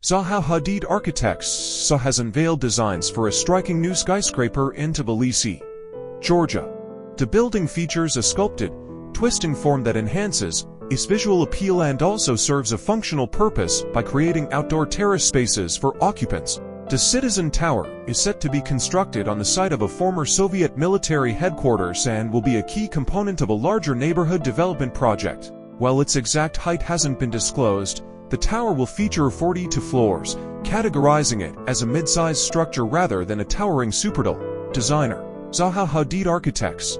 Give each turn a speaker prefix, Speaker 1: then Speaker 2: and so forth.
Speaker 1: Zaha Hadid Architects has unveiled designs for a striking new skyscraper in Tbilisi, Georgia. The building features a sculpted, twisting form that enhances its visual appeal and also serves a functional purpose by creating outdoor terrace spaces for occupants. The Citizen Tower is set to be constructed on the site of a former Soviet military headquarters and will be a key component of a larger neighborhood development project. While its exact height hasn't been disclosed, the tower will feature 42 floors, categorizing it as a mid-sized structure rather than a towering superdome. Designer Zaha Hadid Architects.